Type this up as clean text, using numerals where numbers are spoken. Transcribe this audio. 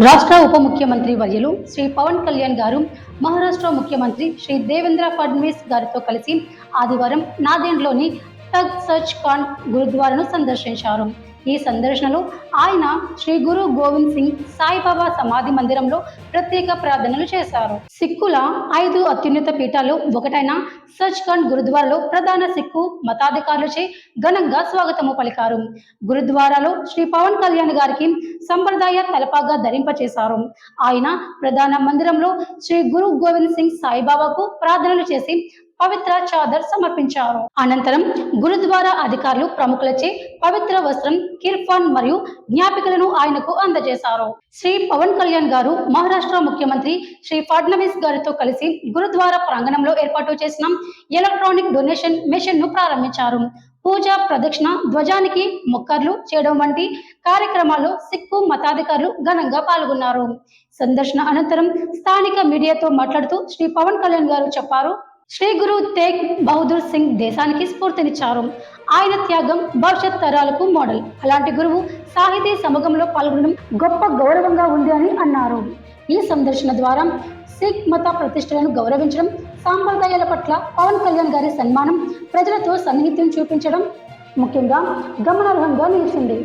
రాష్ట్ర ఉప ముఖ్యమంత్రి వర్యులు శ్రీ పవన్ కళ్యాణ్ గారు మహారాష్ట్ర ముఖ్యమంత్రి శ్రీ దేవేంద్ర ఫడ్నవీస్ గారితో కలిసి ఆదివారం నాందేడ్లోని తఖ్త్ సచ్ ఖండ్ గురుద్వారాను సందర్శించారు. ఈ సందర్శనలో ఆయన శ్రీ గురు గోవింద్ సింగ్ సాయిబాబా సమాధి మందిరంలో ప్రత్యేక ప్రార్థనలు చేశారు. సిక్కుల 5 అత్యున్నత పీఠాలు ఒకటైన సచ్ ఖండ్ గురుద్వారాలో ప్రధాన సిక్కు మతాధికారులచే ఘనంగా స్వాగతము పలికారు. గురుద్వారాలో శ్రీ పవన్ కళ్యాణ్ గారికి సంప్రదాయ తలపాగా ధరింపచేశారు. ఆయన ప్రధాన మందిరంలో శ్రీ గురు గోవింద్ సింగ్ సాయిబాబాకు ప్రార్థనలు చేసి పవిత్ర చాదర్ సమర్పించారు. అనంతరం గురుద్వారా అధికారులు ప్రముఖులచే పవిత్ర వస్త్రం, కిర్పాన్ మరియు జ్ఞాపికలను ఆయనకు అందజేశారు. శ్రీ పవన్ కళ్యాణ్ గారు మహారాష్ట్ర ముఖ్యమంత్రి శ్రీ ఫడ్నవీస్ గారితో కలిసి గురుద్వారా ప్రాంగణంలో ఏర్పాటు చేసిన ఎలక్ట్రానిక్ డొనేషన్ మెషిన్ ను ప్రారంభించారు. పూజ, ప్రదక్షిణ, ధ్వజానికి మొక్కర్లు చేయడం వంటి కార్యక్రమాల్లో సిక్కు మతాధికారులు ఘనంగా పాల్గొన్నారు. సందర్శన అనంతరం స్థానిక మీడియాతో మాట్లాడుతూ శ్రీ పవన్ కళ్యాణ్ గారు చెప్పారు, శ్రీ గురు తేగ్ బహదూర్ సింగ్ దేశానికి స్ఫూర్తినిచ్చారు. ఆయన త్యాగం భవిష్యత్ తరాలకు మోడల్. అలాంటి గురువు సాహితీ సమాగంలో పాల్గొనడం గొప్ప గౌరవంగా ఉంది అని అన్నారు. ఈ సందర్శన ద్వారా సిక్ మత ప్రతిష్టలను గౌరవించడం, సాంప్రదాయాల పట్ల పవన్ కళ్యాణ్ గారి సన్మానం, ప్రజలతో సన్నిహిత్యం చూపించడం ముఖ్యంగా గమనార్హంగా నిలిచింది.